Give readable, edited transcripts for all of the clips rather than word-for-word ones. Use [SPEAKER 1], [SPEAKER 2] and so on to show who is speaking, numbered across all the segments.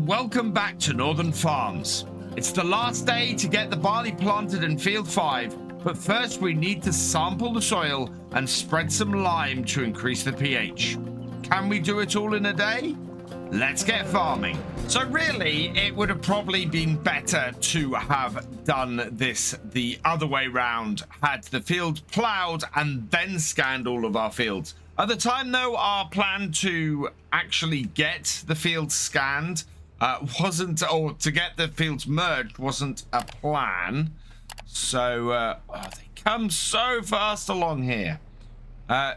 [SPEAKER 1] welcome back to Northern Farms. It's the last day to get the barley planted in field 5, but first we need to sample the soil and spread some lime to increase the pH. Can we do it all in a day? Let's get farming. So really, it would have probably been better to have done this the other way round, had the field plowed and then scanned all of our fields. At the time, though, our plan to actually get the fields scanned wasn't, or to get the fields merged wasn't a plan. So they come so fast along here.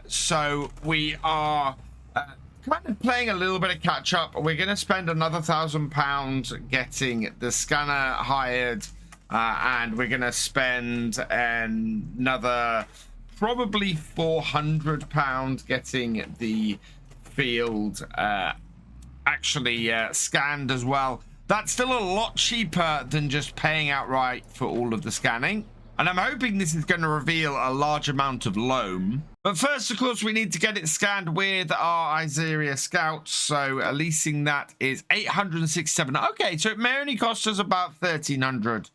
[SPEAKER 1] So we are kind of playing a little bit of catch up. We're going to spend another £1,000 getting the scanner hired, and we're going to spend another probably £400 getting the field actually scanned as well. That's still a lot cheaper than just paying outright for all of the scanning. And I'm hoping this is going to reveal a large amount of loam. But first, of course, we need to get it scanned with our Iseria Scouts. So leasing that is 867. Okay, so it may only cost us about 1,300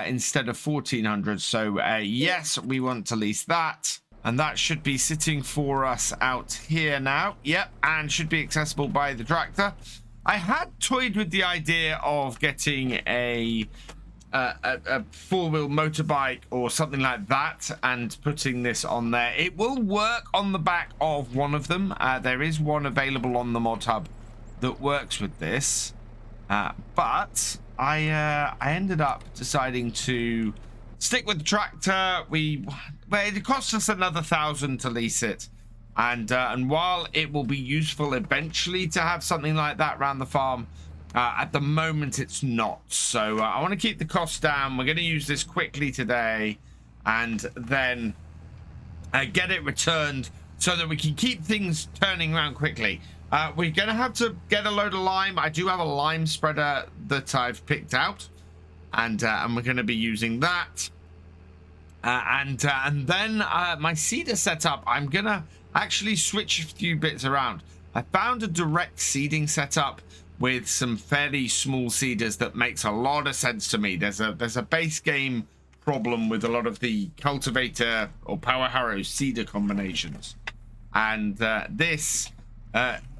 [SPEAKER 1] instead of 1,400. So yes, we want to lease that. And that should be sitting for us out here now. Yep, and should be accessible by the tractor. I had toyed with the idea of getting a four-wheel motorbike or something like that and putting this on there. It will work on the back of one of them. There is one available on the mod hub that works with this, but I ended up deciding to stick with the tractor. It cost us another 1,000 to lease it, and while it will be useful eventually to have something like that around the farm, at the moment it's not. So I want to keep the cost down. We're going to use this quickly today and then get it returned so that we can keep things turning around quickly. We're going to have to get a load of lime. I do have a lime spreader that I've picked out, and we're going to be using that. And then my seeder setup, I'm going to actually switch a few bits around. I found a direct seeding setup with some fairly small seeders that makes a lot of sense to me. There's a base game problem with a lot of the cultivator or power harrow seeder combinations, and this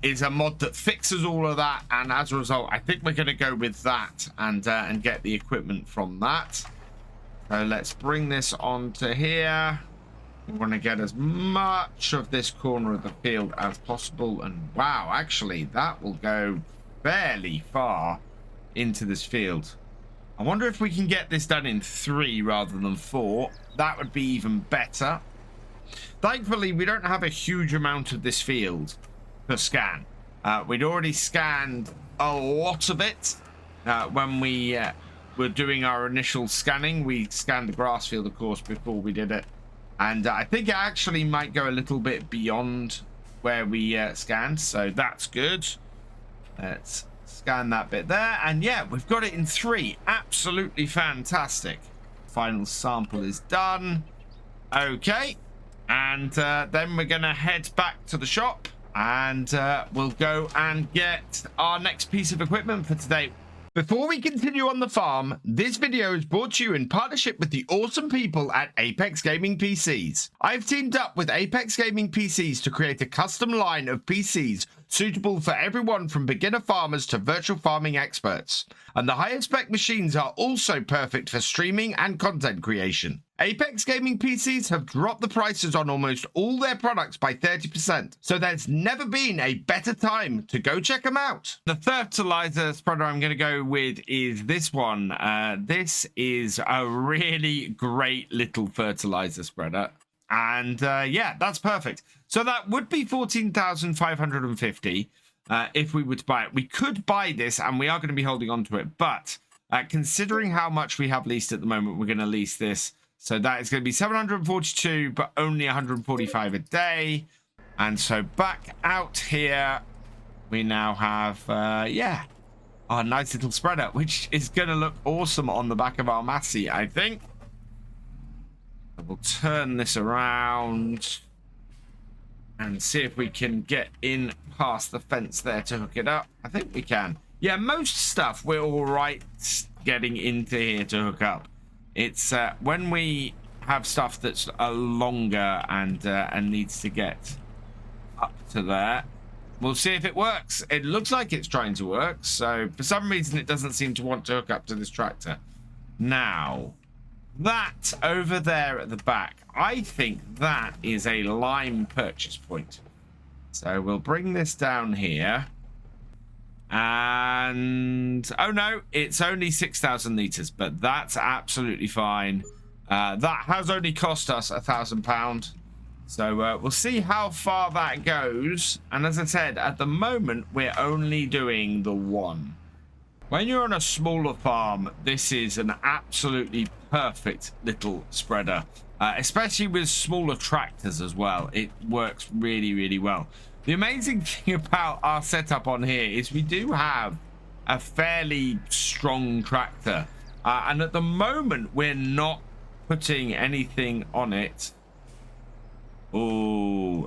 [SPEAKER 1] is a mod that fixes all of that. And as a result, I think we're going to go with that and get the equipment from that. So let's bring this onto here. We want to get as much of this corner of the field as possible. And wow, actually, that will go fairly far into this field. I wonder if we can get this done in 3 rather than 4. That would be even better. Thankfully, we don't have a huge amount of this field to scan. We'd already scanned a lot of it when we were doing our initial scanning. We scanned the grass field, of course, before we did it. And I think it actually might go a little bit beyond where we scanned. So that's good. Let's scan that bit there. And yeah, we've got it in 3. Absolutely fantastic. Final sample is done. Okay. And then we're going to head back to the shop. And we'll go and get our next piece of equipment for today. Before we continue on the farm, this video is brought to you in partnership with the awesome people at Apex Gaming PCs. I've teamed up with Apex Gaming PCs to create a custom line of PCs suitable for everyone from beginner farmers to virtual farming experts. And the highest spec machines are also perfect for streaming and content creation. Apex Gaming PCs have dropped the prices on almost all their products by 30%, so there's never been a better time to go check them out. The fertilizer spreader I'm going to go with is this one. This is a really great little fertilizer spreader. And yeah, that's perfect. So that would be 14,550 if we were to buy it. We could buy this, and we are going to be holding on to it. But considering how much we have leased at the moment, we're going to lease this. So that is going to be 742, but only 145 a day. And so back out here, we now have, yeah, our nice little spreader, which is going to look awesome on the back of our Massey, I think. We'll turn this around and see if we can get in past the fence there to hook it up. I think we can. Yeah, most stuff we're all right getting into here to hook up. It's when we have stuff that's longer and needs to get up to there. We'll see if it works. It looks like it's trying to work, so for some reason it doesn't seem to want to hook up to this tractor. Now, that over there at the back, I think that is a lime purchase point. So we'll bring this down here. And oh no, it's only 6,000 liters, but that's absolutely fine. That has only cost us £1,000. So we'll see how far that goes. And as I said, at the moment, we're only doing the one. When you're on a smaller farm, this is an absolutely perfect little spreader, especially with smaller tractors as well. It works really, really well. The amazing thing about our setup on here is we do have a fairly strong tractor. And at the moment, we're not putting anything on it. Oh,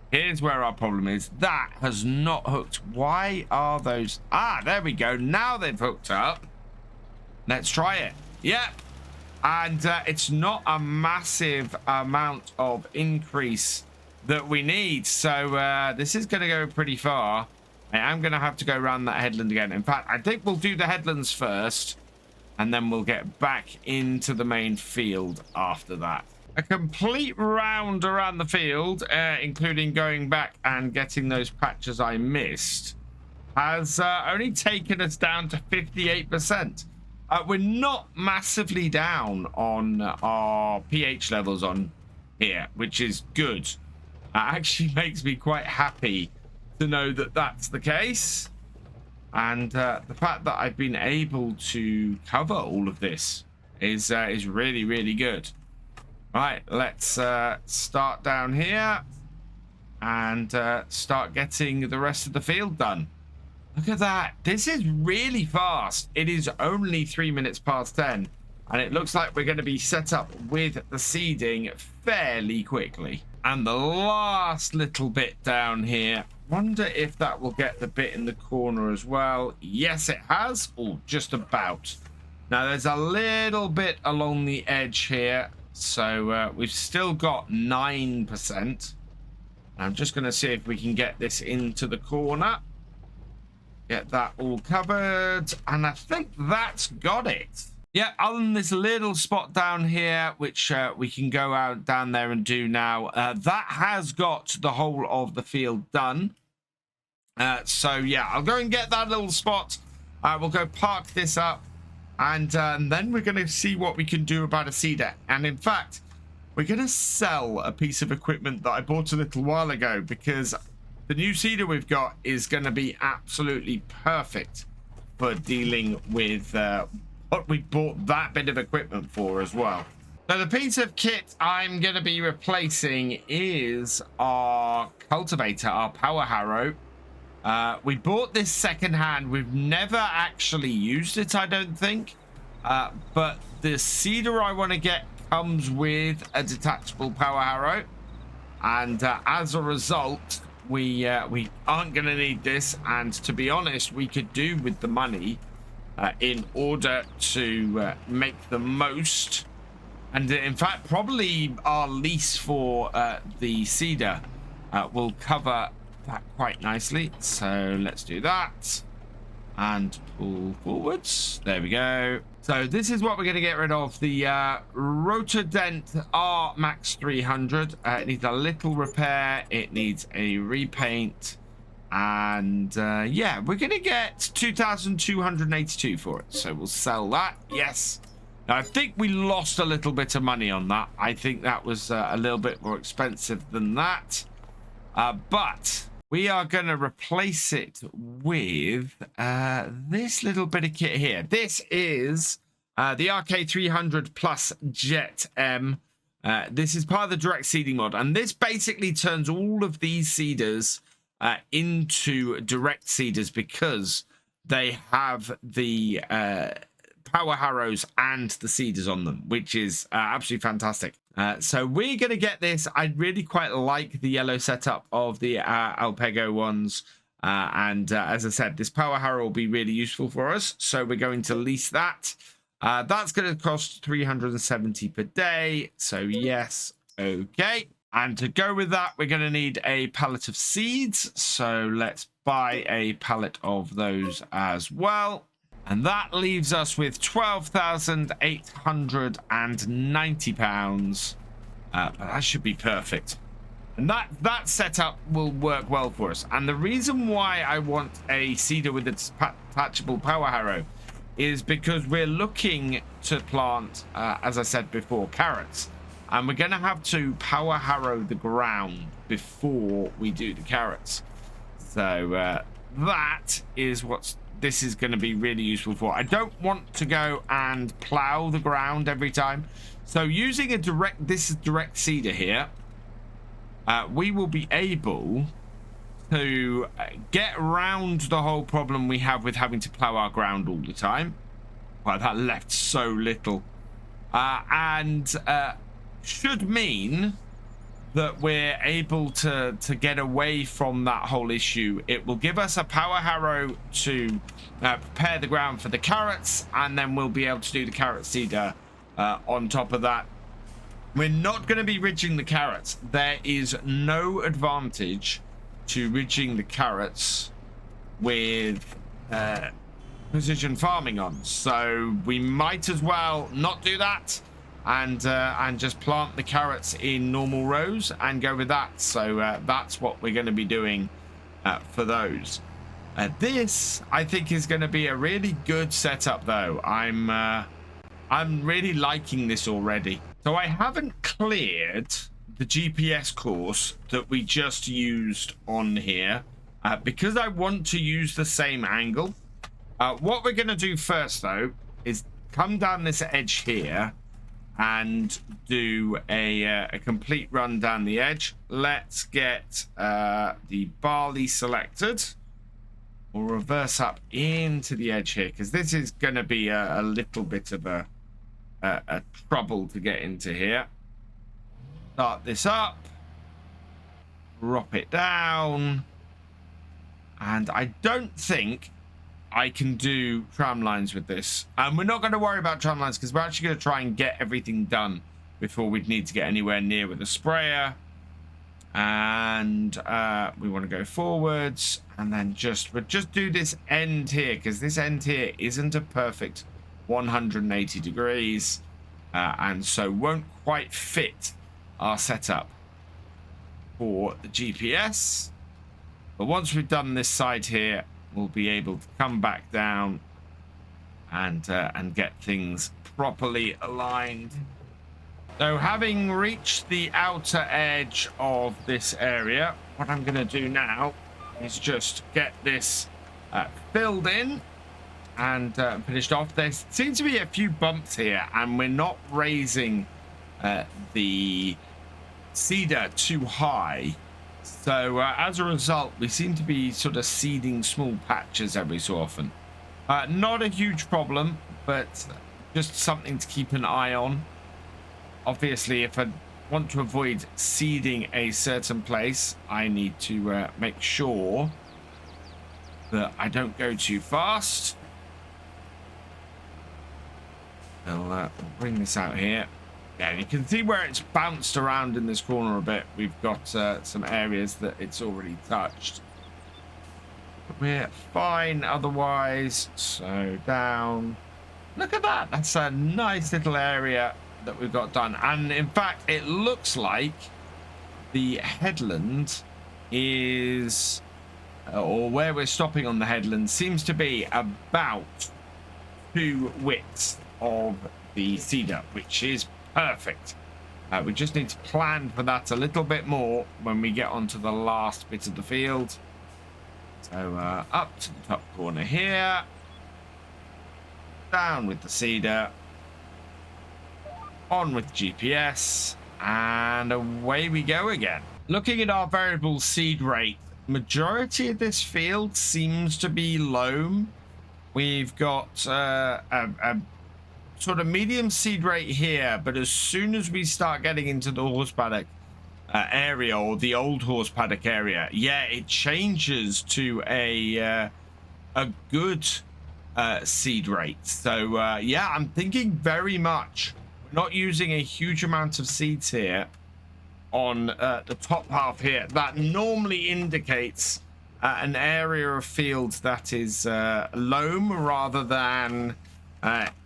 [SPEAKER 1] here's where our problem is. That has not hooked. Why are those? Ah, there we go. Now they've hooked up. Let's try it. Yep. And it's not a massive amount of increase that we need. So this is going to go pretty far. I am going to have to go around that headland again. In fact, I think we'll do the headlands first. And then we'll get back into the main field after that. A complete round around the field, including going back and getting those patches I missed, has only taken us down to 58%. We're not massively down on our pH levels on here, which is good. Actually makes me quite happy to know that that's the case. And the fact that I've been able to cover all of this is really, really good. Right, let's start down here and start getting the rest of the field done. Look at that. This is really fast. It is only 3 minutes past 10, and it looks like we're going to be set up with the seeding fairly quickly. And the last little bit down here, wonder if that will get the bit in the corner as well. Yes, it has. Oh, just about. Now, there's a little bit along the edge here. So we've still got 9%. I'm just going to see if we can get this into the corner. Get that all covered. And I think that's got it. Yeah, other than this little spot down here, which we can go out down there and do now. That has got the whole of the field done. So yeah, I'll go and get that little spot. We'll go park this up. And then we're going to see what we can do about a seeder. And in fact, we're going to sell a piece of equipment that I bought a little while ago, because the new seeder we've got is going to be absolutely perfect for dealing with what we bought that bit of equipment for as well. So the piece of kit I'm going to be replacing is our cultivator, our power harrow. We bought this secondhand. We've never actually used it, I don't think. But the seeder I want to get comes with a detachable power harrow. And as a result, we aren't going to need this. And to be honest, we could do with the money in order to make the most. And in fact, probably our lease for the seeder will cover that quite nicely. So let's do that and pull forwards. There we go. So this is what we're going to get rid of, the Rotodent R Max 300. It needs a little repair, it needs a repaint, and yeah, we're going to get 2,282 for it. So we'll sell that. Yes. Now, I think we lost a little bit of money on that. I think that was a little bit more expensive than that, but we are going to replace it with this little bit of kit here. This is the RK300 Plus Jet M. This is part of the direct seeding mod. And this basically turns all of these seeders into direct seeders, because they have the power harrows and the seeders on them, which is absolutely fantastic. So we're going to get this. I really quite like the yellow setup of the Alpego ones. As I said, this power harrow will be really useful for us. So we're going to lease that. That's going to cost 370 per day. So yes, okay. And to go with that, we're going to need a pallet of seeds. So let's buy a pallet of those as well. And that leaves us with £12,890. But that should be perfect. And that setup will work well for us. And the reason why I want a seeder with a detachable power harrow is because we're looking to plant, as I said before, carrots. And we're going to have to power harrow the ground before we do the carrots. So that is what this is going to be really useful for. I don't want to go and plow the ground every time. So using this is direct seeder here, we will be able to get around the whole problem we have with having to plow our ground all the time. Wow, that left so little. Should mean that we're able to get away from that whole issue. It will give us a power harrow to prepare the ground for the carrots, and then we'll be able to do the carrot seeder on top of that. We're not going to be ridging the carrots. There is no advantage to ridging the carrots with precision farming on. So we might as well not do that and just plant the carrots in normal rows and go with that. So that's what we're going to be doing for those. This, I think, is going to be a really good setup, though. I'm really liking this already. So I haven't cleared the GPS course that we just used on here because I want to use the same angle. What we're going to do first, though, is come down this edge here and do a complete run down the edge. Let's get the barley selected. We'll reverse up into the edge here because this is going to be a little bit of a trouble to get into here. Start this up, drop it down, and I don't think I can do tram lines with this. And we're not going to worry about tram lines because we're actually going to try and get everything done before we'd need to get anywhere near with a sprayer. And we want to go forwards and then we'll just do this end here because this end here isn't a perfect 180 degrees and so won't quite fit our setup for the GPS. But once we've done this side here, we'll be able to come back down and get things properly aligned. So having reached the outer edge of this area, what I'm going to do now is just get this filled in and finished off. There seems to be a few bumps here, and we're not raising the seeder too high. So as a result, we seem to be sort of seeding small patches every so often. Not a huge problem, but just something to keep an eye on. Obviously, if I want to avoid seeding a certain place, I need to make sure that I don't go too fast. I'll bring this out here. Yeah, you can see where it's bounced around in this corner a bit. We've got some areas that it's already touched. But we're fine otherwise. So down. Look at that. That's a nice little area that we've got done. And in fact, it looks like the headland is, or where we're stopping on the headland, seems to be about 2 widths of the cedar, which is perfect. We just need to plan for that a little bit more when we get onto the last bit of the field. So up to the top corner here, down with the cedar, on with GPS, and away we go again. Looking at our variable seed rate, majority of this field seems to be loam. We've got a sort of medium seed rate here, but as soon as we start getting into the horse paddock, area, or the old horse paddock area, yeah, it changes to a good seed rate. So yeah, I'm thinking very much we're not using a huge amount of seeds here on the top half here. That normally indicates an area of field that is loam rather than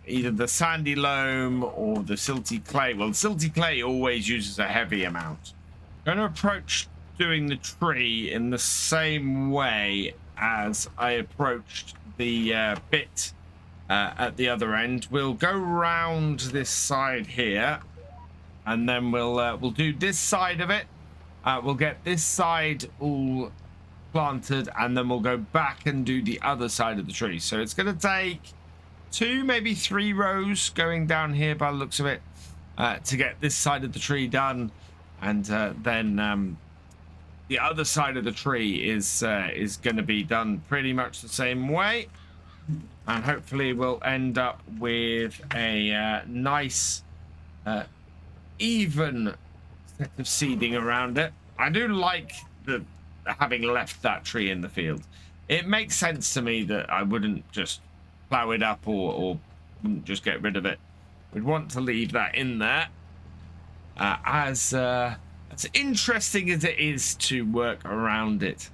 [SPEAKER 1] either the sandy loam or the silty clay. Well, silty clay always uses a heavy amount. I'm going to approach doing the tree in the same way as I approached the bit at the other end. We'll go round this side here, and then we'll do this side of it. We'll get this side all planted, and then we'll go back and do the other side of the tree. So it's going to take 2, maybe 3 rows going down here by the looks of it to get this side of the tree done, and then the other side of the tree is going to be done pretty much the same way, and hopefully we'll end up with a nice even set of seeding around it. I do like the having left that tree in the field. It makes sense to me that I wouldn't just plow it up or wouldn't just get rid of it. We'd want to leave that in there. As interesting as it is to work around it,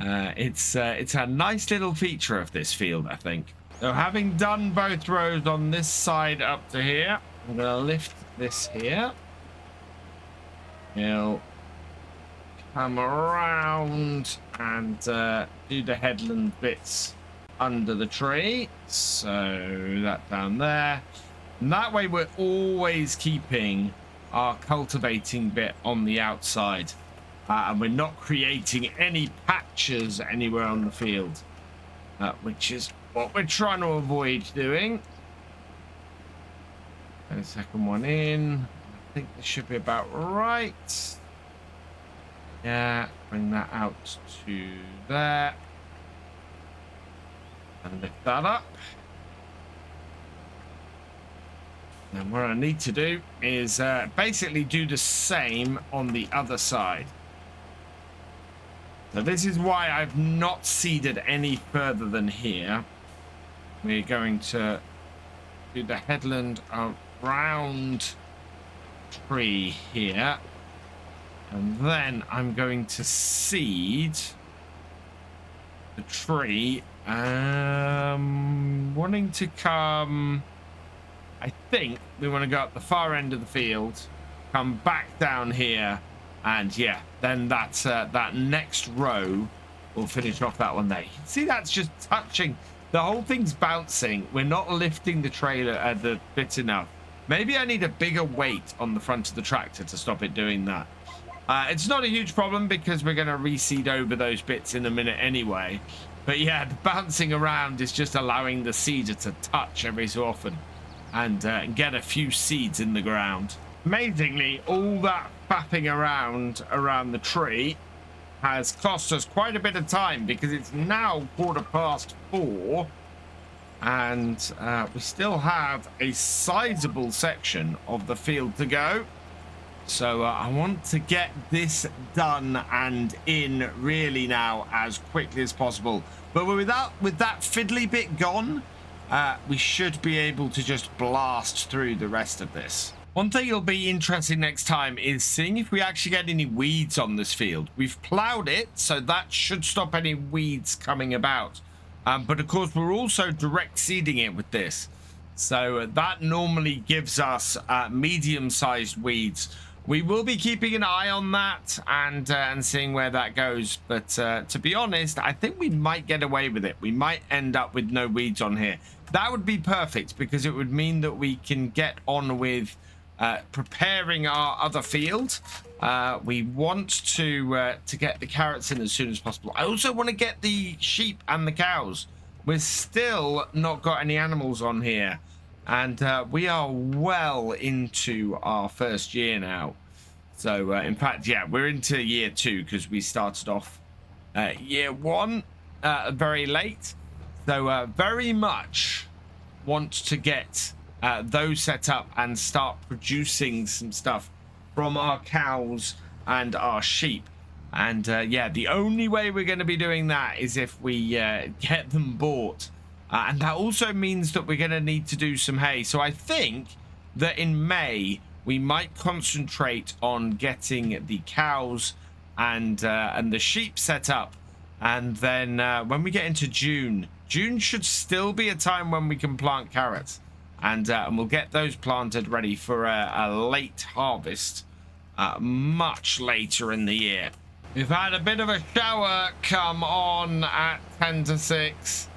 [SPEAKER 1] it's a nice little feature of this field, I think. So having done both rows on this side up to here, I'm going to lift this here. We'll come around and do the headland bits under the tree. So that down there. And that way we're always keeping our cultivating bit on the outside. And we're not creating any patches anywhere on the field. Which is what we're trying to avoid doing. And the second one in. I think this should be about right. Yeah, bring that out to there. And lift that up. And what I need to do is basically do the same on the other side. So this is why I've not seeded any further than here. We're going to do the headland around tree here. And then I'm going to seed the tree. Wanting to come... I think we want to go up the far end of the field, come back down here, and yeah, then that's that next row will finish off that one there. You can see that's just touching. The whole thing's bouncing. We're not lifting the trailer at the bit enough. Maybe I need a bigger weight on the front of the tractor to stop it doing that. It's not a huge problem because we're going to reseed over those bits in a minute anyway. But yeah, the bouncing around is just allowing the seeder to touch every so often and get a few seeds in the ground. Amazingly, all that faffing around the tree has cost us quite a bit of time because it's now 4:15 and we still have a sizable section of the field to go. So I want to get this done and in really now as quickly as possible. But with that fiddly bit gone, we should be able to just blast through the rest of this. One thing that'll be interesting next time is seeing if we actually get any weeds on this field. We've plowed it, so that should stop any weeds coming about. But of course, we're also direct seeding it with this. So that normally gives us medium-sized weeds. We will be keeping an eye on that and seeing where that goes. But to be honest, I think we might get away with it. We might end up with no weeds on here. That would be perfect because it would mean that we can get on with preparing our other field. We want to get the carrots in as soon as possible. I also want to get the sheep and the cows. We're still not got any animals on here. And we are well into our first year now. So, in fact, yeah, we're into year 2 because we started off year 1 very late. So, very much want to get those set up and start producing some stuff from our cows and our sheep. And yeah, the only way we're going to be doing that is if we get them bought. And that also means that we're going to need to do some hay. So I think that in May, we might concentrate on getting the cows and the sheep set up. And then when we get into June should still be a time when we can plant carrots. And we'll get those planted ready for a late harvest much later in the year. We've had a bit of a shower come on at 10 to 6.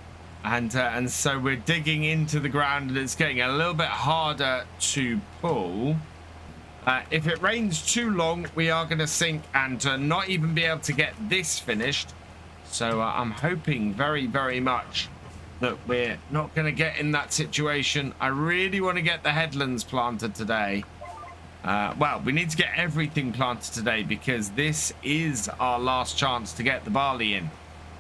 [SPEAKER 1] And so we're digging into the ground and it's getting a little bit harder to pull. If it rains too long, we are going to sink and not even be able to get this finished. So I'm hoping very, very much that we're not going to get in that situation. I really want to get the headlands planted today. Well, we need to get everything planted today because this is our last chance to get the barley in.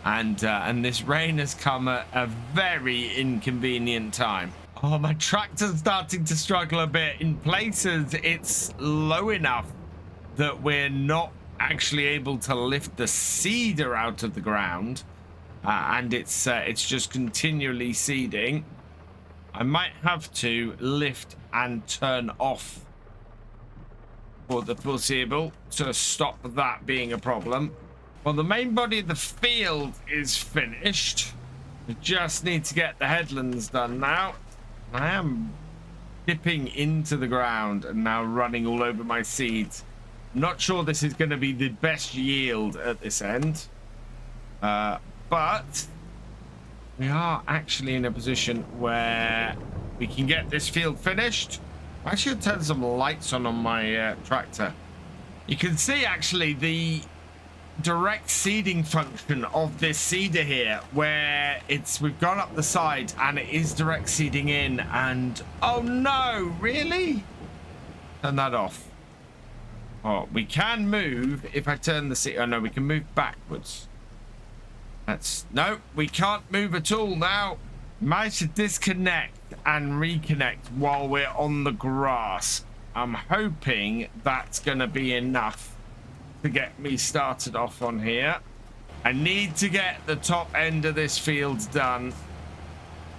[SPEAKER 1] And this rain has come at a very inconvenient time. Oh, my tractor's starting to struggle a bit. In places, it's low enough that we're not actually able to lift the seeder out of the ground. And it's just continually seeding. I might have to lift and turn off for the foreseeable to stop that being a problem. Well, the main body of the field is finished. We just need to get the headlands done now. I am dipping into the ground and now running all over my seeds. Not sure this is going to be the best yield at this end. But we are actually in a position where we can get this field finished. I should turn some lights on my tractor. You can see actually the direct seeding function of this seeder here, where we've gone up the side and it is direct seeding in, and oh no, really? Turn that off. Oh, we can move if I turn the seed. Oh no, we can move backwards. No, we can't move at all now. Managed to disconnect and reconnect while we're on the grass. I'm hoping that's gonna be enough to get me started off on here. I need to get the top end of this field done,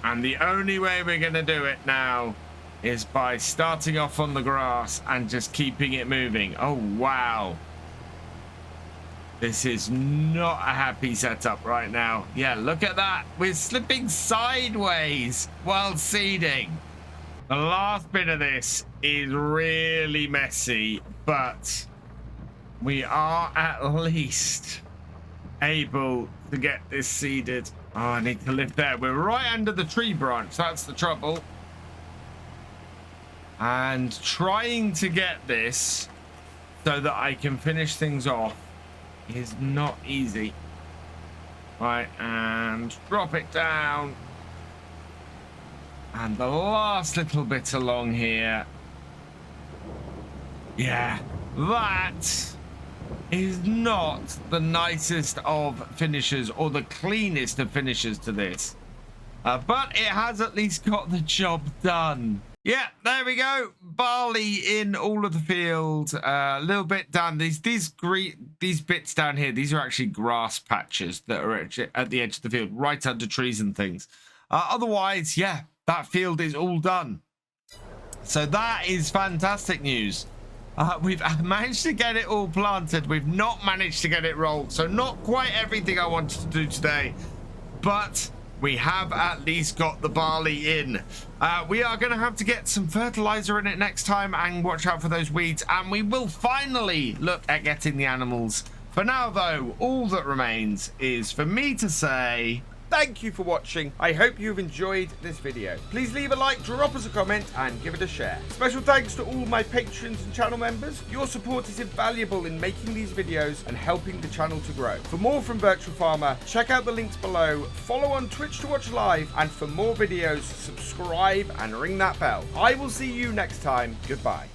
[SPEAKER 1] and the only way we're gonna do it now is by starting off on the grass and just keeping it moving. Oh wow, this is not a happy setup right now. Yeah, look at that, we're slipping sideways while seeding. The last bit of this is really messy, but we are at least able to get this seeded. Oh, I need to lift there. We're right under the tree branch. That's the trouble. And trying to get this so that I can finish things off is not easy. Right, and drop it down. And the last little bit along here. Yeah, that is not the nicest of finishes or the cleanest of finishes to this. But it has at least got the job done. Yeah, there we go. Barley in all of the field. A little bit down. These bits down here, these are actually grass patches that are at the edge of the field, right under trees and things. Otherwise, yeah, that field is all done. So that is fantastic news. We've managed to get it all planted. We've not managed to get it rolled. So not quite everything I wanted to do today, but we have at least got the barley in. We are going to have to get some fertilizer in it next time and watch out for those weeds. And we will finally look at getting the animals. For now, though, all that remains is for me to say
[SPEAKER 2] thank you for watching. I hope you've enjoyed this video. Please leave a like, drop us a comment, and give it a share. Special thanks to all my patrons and channel members. Your support is invaluable in making these videos and helping the channel to grow. For more from Virtual Farmer, check out the links below, follow on Twitch to watch live, and for more videos, subscribe and ring that bell. I will see you next time. Goodbye.